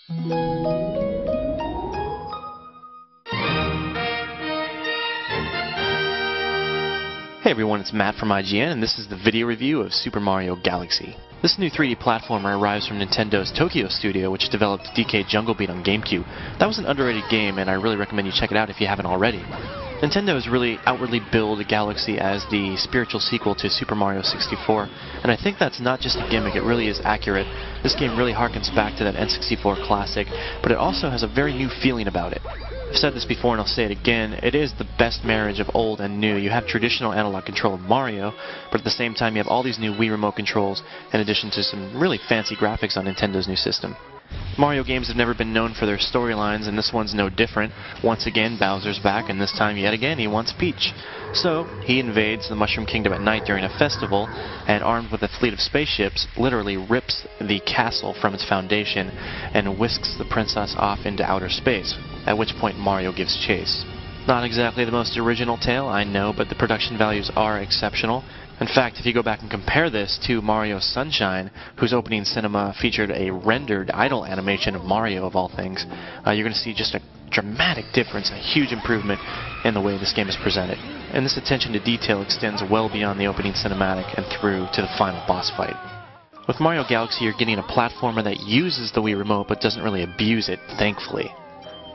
Hey everyone, it's Matt from IGN, and this is the video review of Super Mario Galaxy. This new 3D platformer arrives from Nintendo's Tokyo studio, which developed DK Jungle Beat on GameCube. That was an underrated game, and I really recommend you check it out if you haven't already. Nintendo has really outwardly billed Galaxy as the spiritual sequel to Super Mario 64, and I think that's not just a gimmick, it really is accurate. This game really harkens back to that N64 classic, but it also has a very new feeling about it. I've said this before and I'll say it again, it is the best marriage of old and new. You have traditional analog control of Mario, but at the same time you have all these new Wii Remote controls in addition to some really fancy graphics on Nintendo's new system. Mario games have never been known for their storylines, and this one's no different. Once again, Bowser's back, and this time yet again he wants Peach. So, he invades the Mushroom Kingdom at night during a festival, and armed with a fleet of spaceships, literally rips the castle from its foundation and whisks the princess off into outer space, at which point Mario gives chase. Not exactly the most original tale, I know, but the production values are exceptional. In fact, if you go back and compare this to Mario Sunshine, whose opening cinema featured a rendered idle animation of Mario of all things, you're going to see just a dramatic difference, a huge improvement in the way this game is presented. And this attention to detail extends well beyond the opening cinematic and through to the final boss fight. With Mario Galaxy, you're getting a platformer that uses the Wii Remote but doesn't really abuse it, thankfully.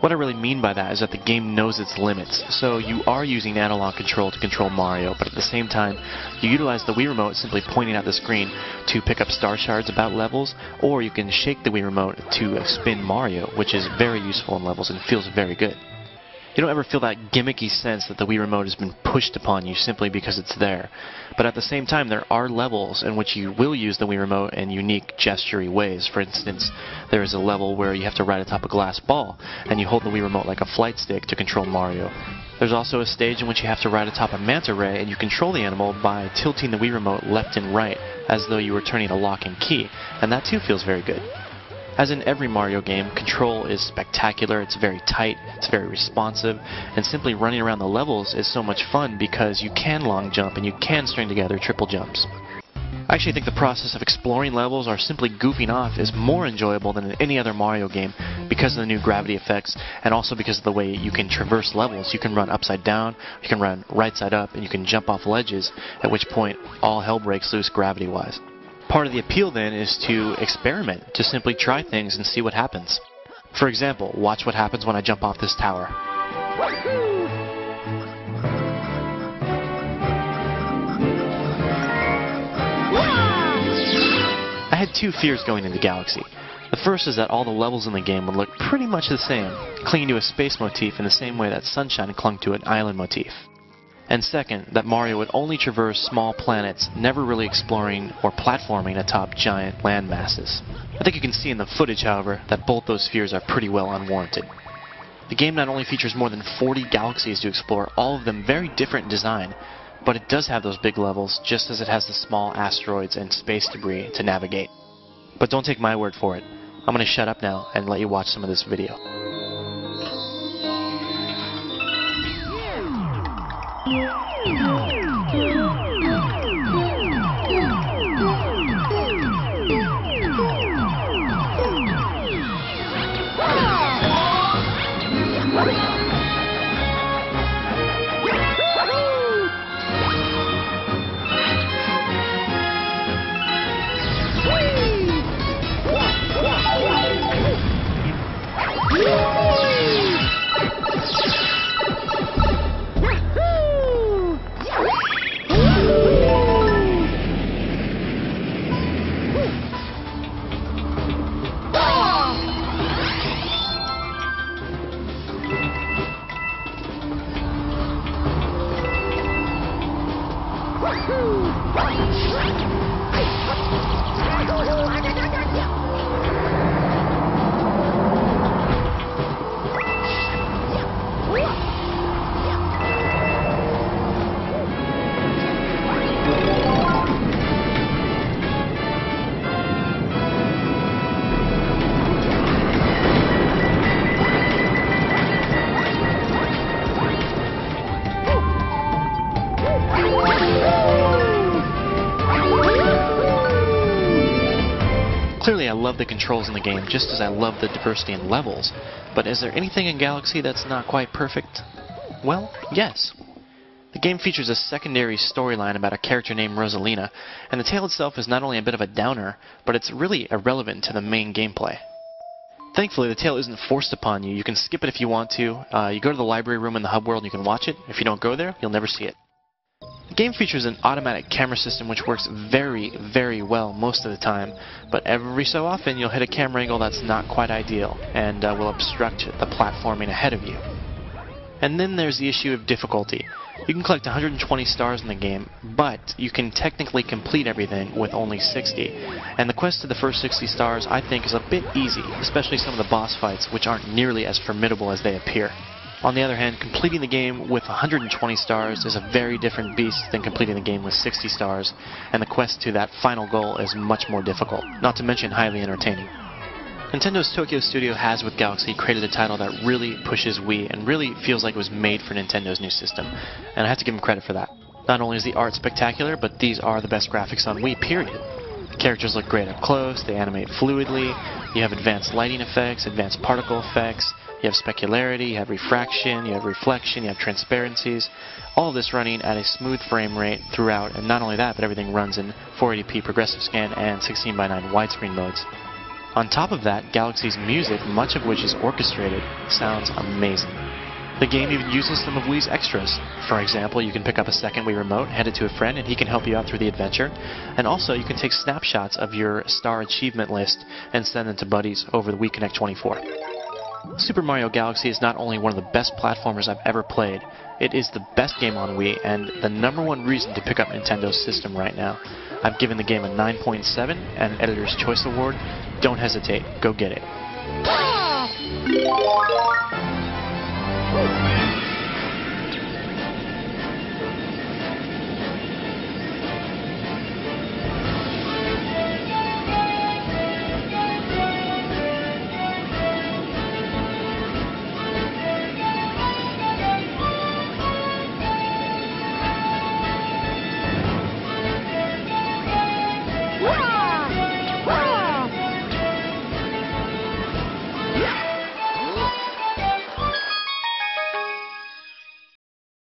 What I really mean by that is that the game knows its limits, so you are using analog control to control Mario, but at the same time, you utilize the Wii Remote simply pointing at the screen to pick up star shards about levels, or you can shake the Wii Remote to spin Mario, which is very useful in levels and feels very good. You don't ever feel that gimmicky sense that the Wii Remote has been pushed upon you simply because it's there. But at the same time, there are levels in which you will use the Wii Remote in unique gestury ways. For instance, there is a level where you have to ride atop a glass ball, and you hold the Wii Remote like a flight stick to control Mario. There's also a stage in which you have to ride atop a manta ray, and you control the animal by tilting the Wii Remote left and right, as though you were turning a lock and key, and that too feels very good. As in every Mario game, control is spectacular, it's very tight, it's very responsive, and simply running around the levels is so much fun because you can long jump and you can string together triple jumps. I actually think the process of exploring levels or simply goofing off is more enjoyable than in any other Mario game because of the new gravity effects and also because of the way you can traverse levels. You can run upside down, you can run right side up, and you can jump off ledges, at which point all hell breaks loose gravity-wise. Part of the appeal then is to experiment, to simply try things and see what happens. For example, watch what happens when I jump off this tower. I had two fears going into Galaxy. The first is that all the levels in the game would look pretty much the same, clinging to a space motif in the same way that Sunshine clung to an island motif. And second, that Mario would only traverse small planets, never really exploring or platforming atop giant land masses. I think you can see in the footage, however, that both those fears are pretty well unwarranted. The game not only features more than 40 galaxies to explore, all of them very different in design, but it does have those big levels, just as it has the small asteroids and space debris to navigate. But don't take my word for it. I'm going to shut up now and let you watch some of this video. love the controls in the game, just as I love the diversity in levels. But is there anything in Galaxy that's not quite perfect? Well, yes. The game features a secondary storyline about a character named Rosalina, and the tale itself is not only a bit of a downer, but it's really irrelevant to the main gameplay. Thankfully, the tale isn't forced upon you. You can skip it if you want to. You go to the library room in the hub world and you can watch it. If you don't go there, you'll never see it. The game features an automatic camera system which works very, very well most of the time, but every so often you'll hit a camera angle that's not quite ideal and will obstruct the platforming ahead of you. And then there's the issue of difficulty. You can collect 120 stars in the game, but you can technically complete everything with only 60. And the quest to the first 60 stars I think is a bit easy, especially some of the boss fights, which aren't nearly as formidable as they appear. On the other hand, completing the game with 120 stars is a very different beast than completing the game with 60 stars, and the quest to that final goal is much more difficult, not to mention highly entertaining. Nintendo's Tokyo Studio has, with Galaxy, created a title that really pushes Wii and really feels like it was made for Nintendo's new system, and I have to give them credit for that. Not only is the art spectacular, but these are the best graphics on Wii, period. The characters look great up close, they animate fluidly, you have advanced lighting effects, advanced particle effects, you have specularity, you have refraction, you have reflection, you have transparencies, all of this running at a smooth frame rate throughout, and not only that, but everything runs in 480p progressive scan and 16:9 widescreen modes. On top of that, Galaxy's music, much of which is orchestrated, sounds amazing. The game even uses some of Wii's extras. For example, you can pick up a second Wii remote, hand it to a friend, and he can help you out through the adventure. And also, you can take snapshots of your star achievement list and send them to buddies over the Wii Connect 24. Super Mario Galaxy is not only one of the best platformers I've ever played, it is the best game on Wii and the #1 reason to pick up Nintendo's system right now. I've given the game a 9.7 and an Editor's Choice Award. Don't hesitate, go get it.